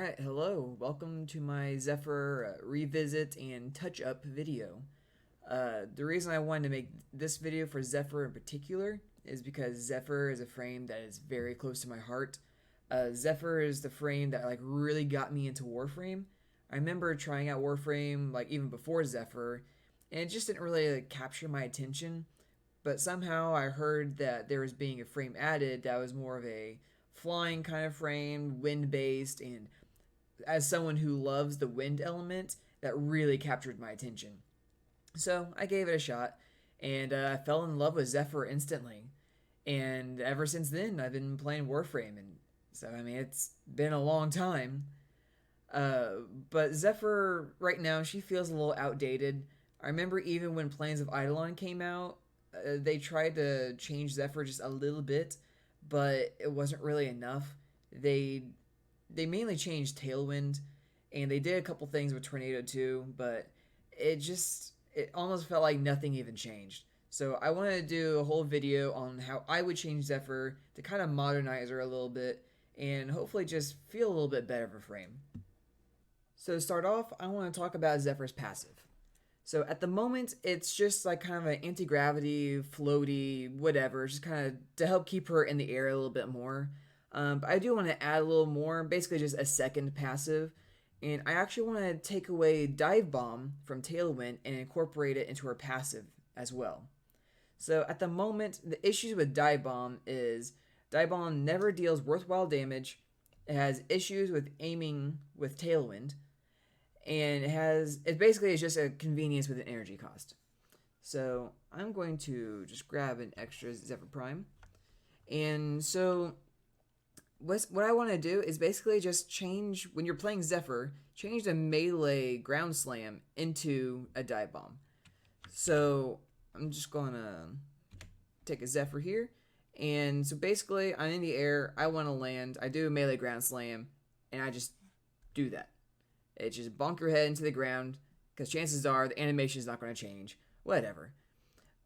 Alright, hello. Welcome to my Zephyr revisit and touch-up video. The reason I wanted to make this video for Zephyr in particular is because Zephyr is a frame that is very close to my heart. Zephyr is the frame that really got me into Warframe. I remember trying out Warframe even before Zephyr, and it just didn't really capture my attention. But somehow I heard that there was being a frame added that was more of a flying kind of frame, wind based, and as someone who loves the wind element, that really captured my attention. So I gave it a shot, and I fell in love with Zephyr instantly. And ever since then, I've been playing Warframe, and so it's been a long time. But Zephyr right now, she feels a little outdated. I remember even when Plains of Eidolon came out, they tried to change Zephyr just a little bit, but it wasn't really enough. They they mainly changed Tailwind, and they did a couple things with Tornado too, but it almost felt like nothing even changed. So I wanted to do a whole video on how I would change Zephyr to kind of modernize her a little bit and hopefully just feel a little bit better of a frame. So to start off, I want to talk about Zephyr's passive. So at the moment, it's just like kind of an anti-gravity, floaty, whatever, just kind of to help keep her in the air a little bit more. But I do want to add a little more, basically just a second passive. And I actually want to take away Dive Bomb from Tailwind and incorporate it into her passive as well. So at the moment, the issues with Dive Bomb is Dive Bomb never deals worthwhile damage. It has issues with aiming with Tailwind, and it basically is just a convenience with an energy cost. So I'm going to just grab an extra Zephyr Prime, and so what I want to do is basically just change when you're playing Zephyr, change the melee ground slam into a dive bomb. So I'm just gonna take a Zephyr here, and so basically I'm in the air, I want to land, I do a melee ground slam, and I just do that. It just bonk your head into the ground, because chances are the animation is not going to change. Whatever.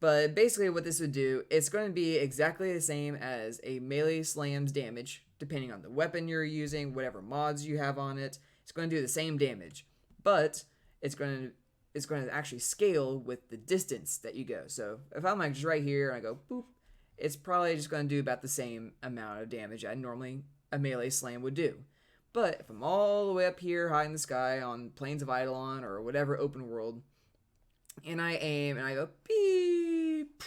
But basically what this would do, it's going to be exactly the same as a melee slam's damage, depending on the weapon you're using, whatever mods you have on it. It's going to do the same damage, but it's going to actually scale with the distance that you go. So if I'm just right here and I go boop, it's probably just going to do about the same amount of damage I normally a melee slam would do. But if I'm all the way up here high in the sky on Plains of Eidolon or whatever open world, and I aim and I go beep,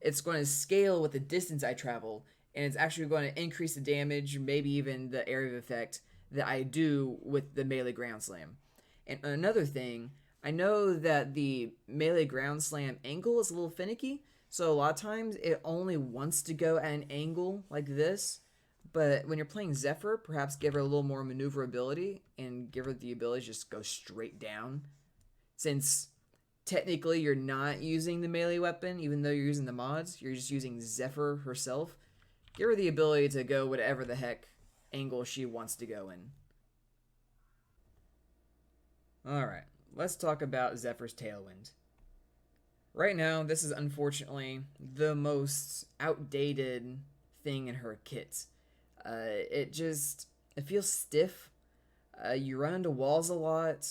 it's going to scale with the distance I travel, and it's actually going to increase the damage, maybe even the area of effect that I do with the melee ground slam. And another thing, I know that the melee ground slam angle is a little finicky, so a lot of times it only wants to go at an angle like this. But when you're playing Zephyr, perhaps give her a little more maneuverability and give her the ability to just go straight down. Since technically you're not using the melee weapon, even though you're using the mods, you're just using Zephyr herself. Give her the ability to go whatever the heck angle she wants to go in. Alright, let's talk about Zephyr's Tailwind. Right now, this is unfortunately the most outdated thing in her kit. It feels stiff. You run into walls a lot.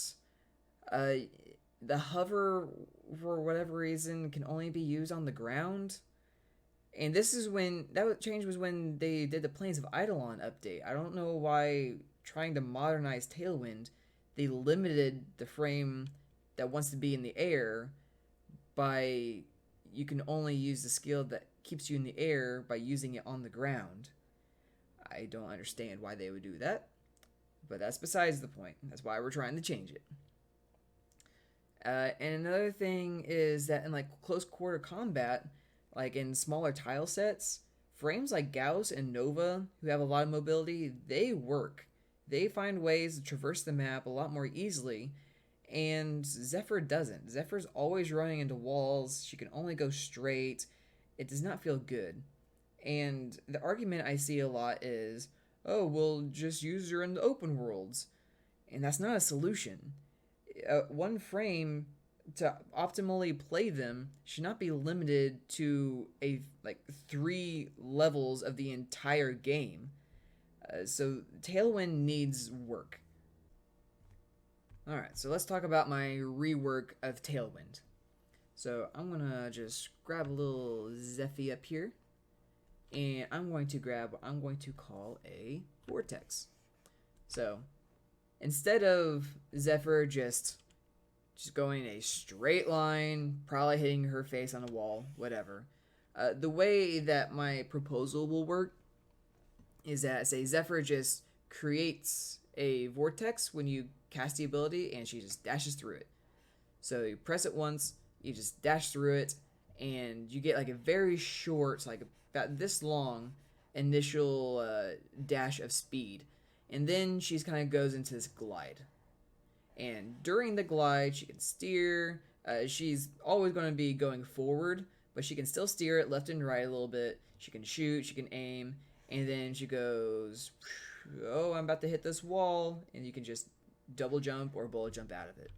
The hover, for whatever reason, can only be used on the ground. And this is when that change was when they did the Plains of Eidolon update. I don't know why trying to modernize Tailwind, they limited the frame that wants to be in the air by you can only use the skill that keeps you in the air by using it on the ground. I don't understand why they would do that, but that's besides the point. That's why we're trying to change it. And another thing is that in close quarter combat, like in smaller tile sets, frames like Gauss and Nova, who have a lot of mobility, they work. They find ways to traverse the map a lot more easily, and Zephyr doesn't. Zephyr's always running into walls. She can only go straight. It does not feel good. And the argument I see a lot is, oh, we'll just use her in the open worlds. And that's not a solution. One frame to optimally play them should not be limited to 3 levels of the entire game. So Tailwind needs work. Alright, so let's talk about my rework of Tailwind. So I'm gonna just grab a little Zephy up here, and I'm going to grab what I'm going to call a vortex. So instead of Zephyr just going a straight line, probably hitting her face on a wall, whatever, the way that my proposal will work is that, say, Zephyr just creates a vortex when you cast the ability, and she just dashes through it. So you press it once, you just dash through it, and you get like a very short, like about this long, initial dash of speed. And then she's kind of goes into this glide. And during the glide, she can steer. She's always going to be going forward, but she can still steer it left and right a little bit. She can shoot, she can aim, and then she goes, oh, I'm about to hit this wall, and you can just double jump or bullet jump out of it.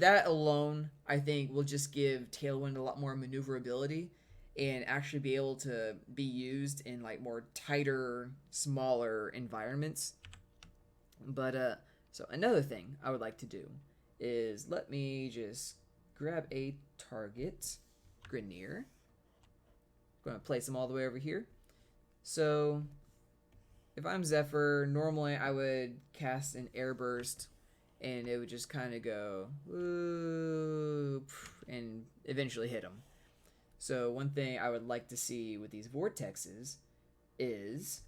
That alone, I think, will just give Tailwind a lot more maneuverability and actually be able to be used in like more tighter, smaller environments. But so another thing I would like to do is let me just grab a target Grineer. I'm going to place them all the way over here. So if I'm Zephyr, normally I would cast an air burst, and it would just kind of go whoop, and eventually hit him. So one thing I would like to see with these vortexes is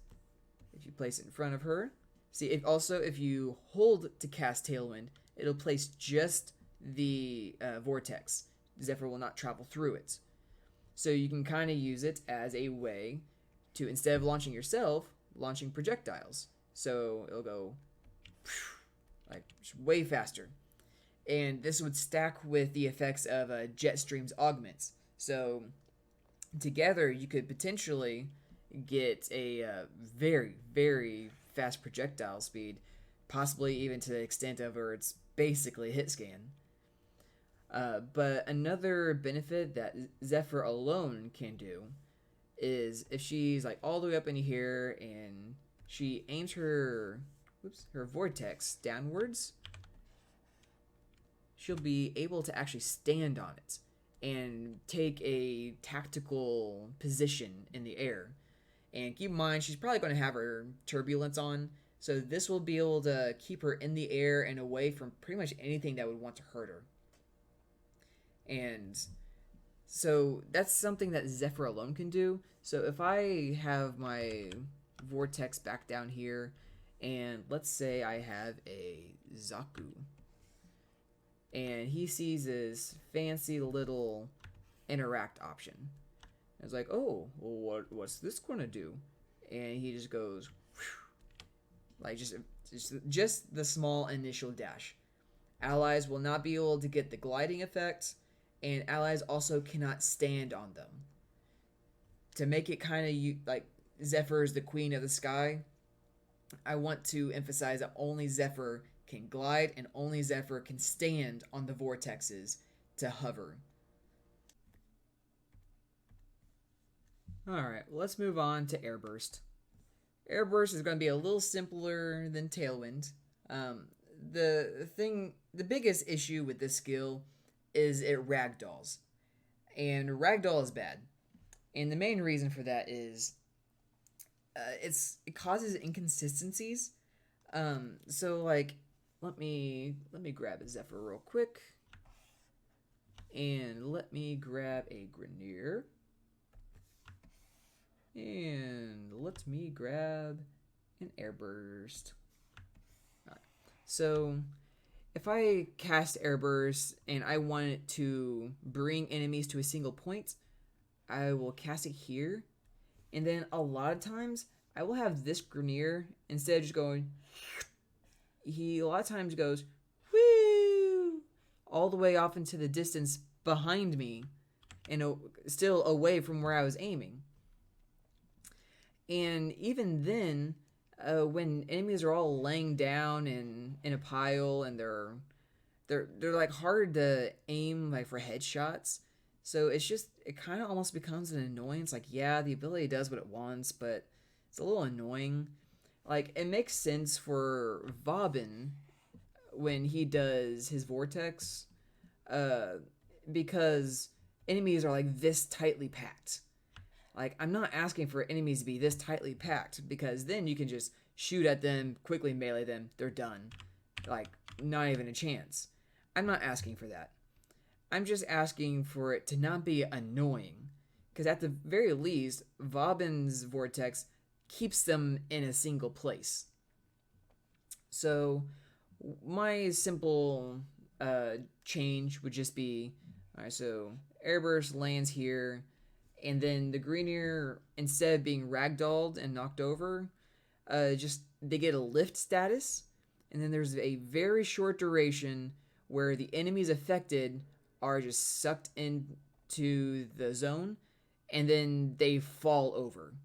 if you place it in front of her. See, if you hold to cast Tailwind, it'll place just the vortex. Zephyr will not travel through it. So you can kind of use it as a way to, instead of launching yourself, launching projectiles. So it'll go like way faster. And this would stack with the effects of Jetstream's augments. So together you could potentially get a very, very fast projectile speed, possibly even to the extent of where it's basically hit scan. But another benefit that Zephyr alone can do is if she's like all the way up in here and she aims her vortex downwards, she'll be able to actually stand on it and take a tactical position in the air. And keep in mind, she's probably going to have her turbulence on, so this will be able to keep her in the air and away from pretty much anything that would want to hurt her. And so that's something that Zephyr alone can do. So if I have my vortex back down here, and let's say I have a Zaku, and he sees this fancy little interact option. It's like, oh, well, what's this gonna do? And he just goes, whew, like just the small initial dash. Allies will not be able to get the gliding effect, and allies also cannot stand on them. To make it kind of like Zephyr is the queen of the sky, I want to emphasize that only Zephyr can glide and only Zephyr can stand on the vortexes to hover. Alright, well, let's move on to Airburst. Airburst is going to be a little simpler than Tailwind. The biggest issue with this skill is it ragdolls. And ragdoll is bad. And the main reason for that is it causes inconsistencies. So like let me grab a Zephyr real quick. And let me grab a Grineer. And let me grab an Airburst. Alright. So if I cast Airburst and I want it to bring enemies to a single point, I will cast it here. And then a lot of times I will have this Grineer, instead of just going, he a lot of times goes whoo all the way off into the distance behind me and still away from where I was aiming. And even then, when enemies are all laying down in a pile and they're like hard to aim like for headshots, so it kind of almost becomes an annoyance. Like, yeah, the ability does what it wants, but it's a little annoying. Like, it makes sense for Vauban when he does his vortex, uh, because enemies are like this tightly packed. Like, I'm not asking for enemies to be this tightly packed, because then you can just shoot at them, quickly melee them, they're done. Like, not even a chance. I'm not asking for that. I'm just asking for it to not be annoying. Because at the very least, Vauban's vortex keeps them in a single place. So, my simple change would just be, alright, so Airburst lands here, and then the Greenier, instead of being ragdolled and knocked over, just they get a lift status, and then there's a very short duration where the enemies affected are just sucked into the zone, and then they fall over.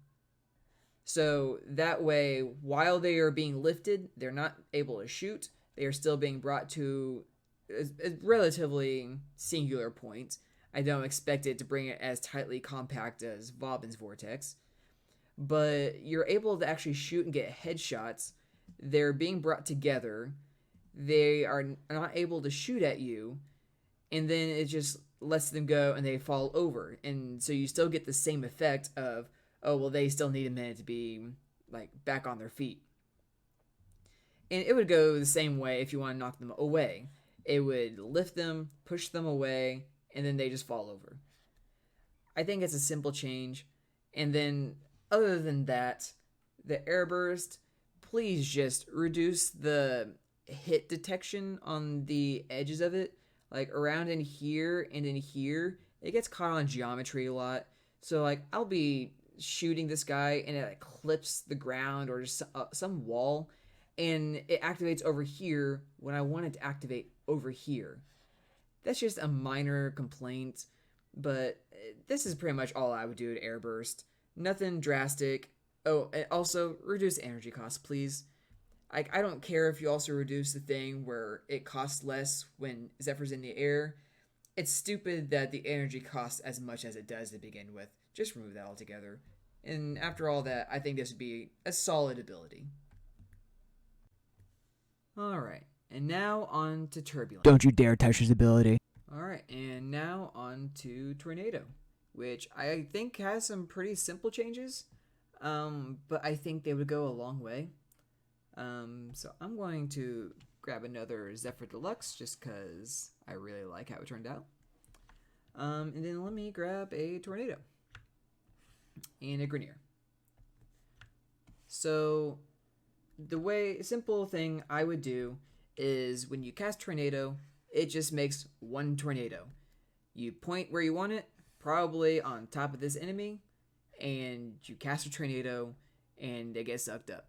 So that way, while they are being lifted, they're not able to shoot. They are still being brought to a relatively singular point. I don't expect it to bring it as tightly compact as Vauban's Vortex. But you're able to actually shoot and get headshots. They're being brought together. They are not able to shoot at you. And then it just lets them go and they fall over. And so you still get the same effect of, oh, well, they still need a minute to be like back on their feet. And it would go the same way if you want to knock them away. It would lift them, push them away, and then they just fall over. I think it's a simple change. And then, other than that, the airburst, please just reduce the hit detection on the edges of it. Like around in here and in here, it gets caught on geometry a lot. So like I'll be shooting this guy and it like clips the ground or just some wall, and it activates over here when I want it to activate over here. That's just a minor complaint, but this is pretty much all I would do to airburst. Nothing drastic. Oh, and also reduce energy costs, please. I don't care if you also reduce the thing where it costs less when Zephyr's in the air. It's stupid that the energy costs as much as it does to begin with. Just remove that altogether. And after all that, I think this would be a solid ability. Alright, and now on to Turbulence. Don't you dare touch his ability. Alright, and now on to Tornado, which I think has some pretty simple changes, but I think they would go a long way. So I'm going to grab another Zephyr Deluxe just because I really like how it turned out. And then let me grab a Tornado and a Grenier. So the simple thing I would do is when you cast Tornado, it just makes one tornado. You point where you want it, probably on top of this enemy, and you cast a tornado and it gets sucked up.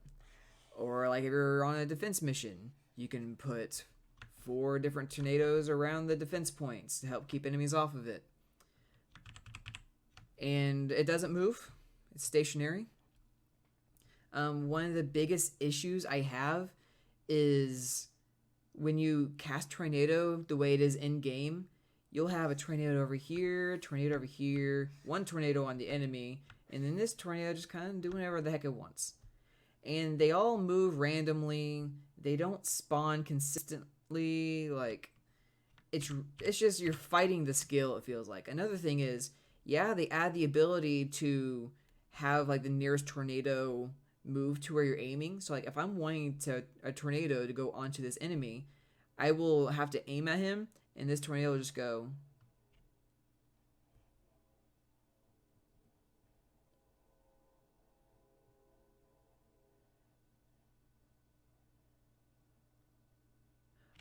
Or like if you're on a defense mission, you can put 4 different tornadoes around the defense points to help keep enemies off of it. And it doesn't move. It's stationary. One of the biggest issues I have is when you cast Tornado the way it is in-game, you'll have a tornado over here, one tornado on the enemy, and then this tornado just kind of do whatever the heck it wants. And they all move randomly. They don't spawn consistently. Like, it's just you're fighting the skill, it feels like. Another thing is, yeah, they add the ability to have like the nearest tornado move to where you're aiming. So like if I'm wanting a tornado to go onto this enemy, I will have to aim at him, and this tornado will just go.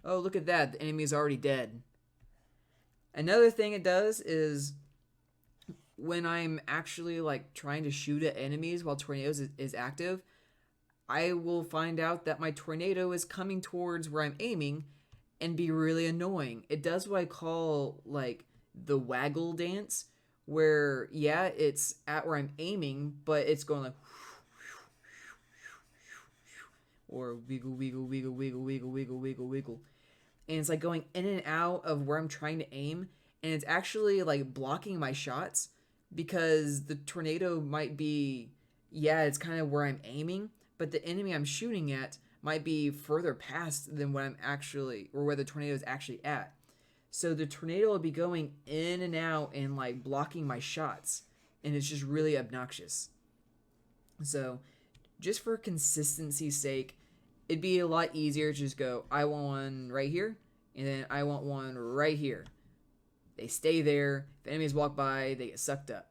Oh, look at that. The enemy is already dead. Another thing it does is when I'm actually like trying to shoot at enemies while tornadoes is active, I will find out that my tornado is coming towards where I'm aiming and be really annoying. It does what I call like the waggle dance, where yeah, it's at where I'm aiming, but it's going like or wiggle, wiggle, wiggle, wiggle, wiggle, wiggle, wiggle, wiggle. And it's like going in and out of where I'm trying to aim, and it's actually like blocking my shots because the tornado might be, yeah, it's kind of where I'm aiming, but the enemy I'm shooting at might be further past than what I'm actually, or where the tornado is actually at. So the tornado will be going in and out and like blocking my shots, and it's just really obnoxious. So just for consistency's sake, it'd be a lot easier to just go, I want one right here, and then I want one right here. They stay there. If enemies walk by, they get sucked up.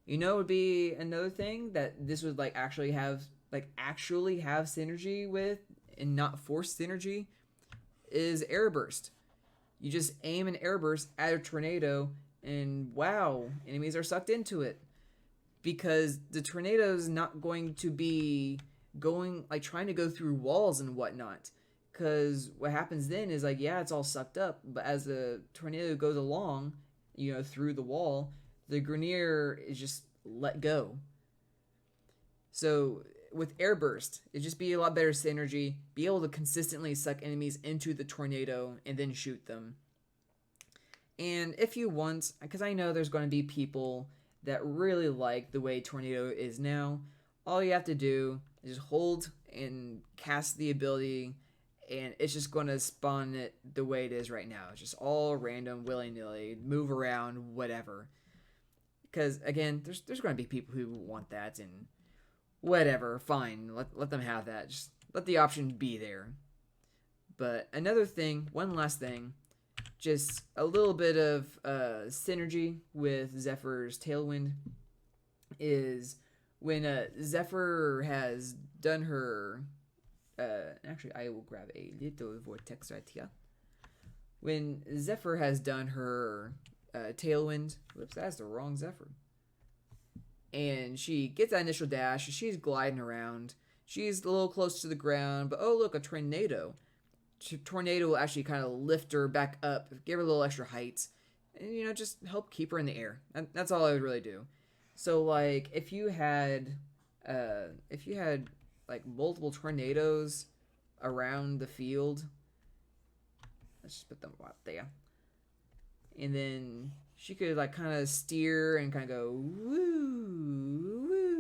You know, it would be another thing that this would like actually have synergy with, and not force synergy, is air burst. You just aim an air burst at a tornado, and wow, enemies are sucked into it. Because the tornado is not going to be going, like, trying to go through walls and whatnot. Because what happens then is, like, yeah, it's all sucked up, but as the tornado goes along, you know, through the wall, the Grenier is just let go. So with air burst, it'd just be a lot better synergy, be able to consistently suck enemies into the tornado and then shoot them. And if you want, because I know there's going to be people that really like the way tornado is now, all you have to do is just hold and cast the ability, and it's just going to spawn it the way it is right now. It's just all random, willy-nilly, move around, whatever. Because, again, there's going to be people who want that, and whatever, fine, let them have that. Just let the option be there. But another thing, one last thing, just a little bit of synergy with Zephyr's Tailwind is when Zephyr has done her... actually, I will grab a little vortex right here. When Zephyr has done her Tailwind... Whoops, that's the wrong Zephyr. And she gets that initial dash. She's gliding around. She's a little close to the ground, but oh, look, a tornado. Tornado will actually kind of lift her back up, give her a little extra height, and, you know, just help keep her in the air. That's all I would really do. So, like, if you had like multiple tornadoes around the field, let's just put them out there, and then she could like kind of steer and kind of go woo, woo,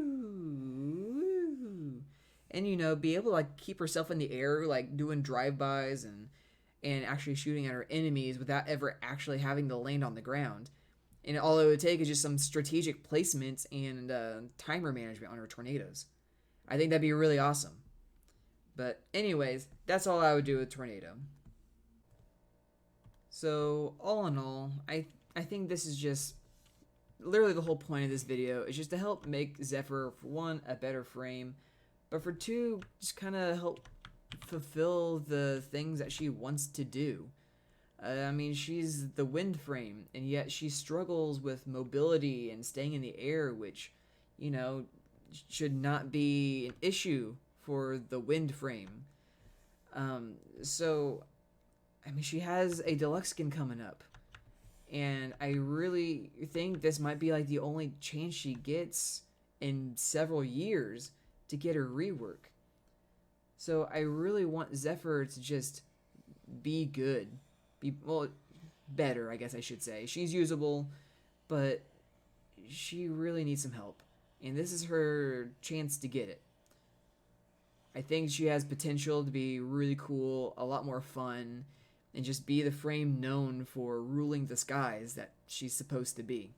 woo, and, you know, be able to like keep herself in the air, like doing drive-bys and actually shooting at her enemies without ever actually having to land on the ground. And all it would take is just some strategic placement and timer management on her tornadoes. I think that'd be really awesome. But anyways, that's all I would do with tornado. So all in all, I think this is just literally the whole point of this video is just to help make Zephyr, for one, a better frame, but for two, just kind of help fulfill the things that she wants to do. I mean, she's the wind frame, and yet she struggles with mobility and staying in the air, which, you know, should not be an issue for the wind frame. So, I mean, she has a deluxe skin coming up, and I really think this might be like the only chance she gets in several years to get her rework. So I really want Zephyr to just be good. Well, better, I guess I should say. She's usable, but she really needs some help. And this is her chance to get it. I think she has potential to be really cool, a lot more fun, and just be the frame known for ruling the skies that she's supposed to be.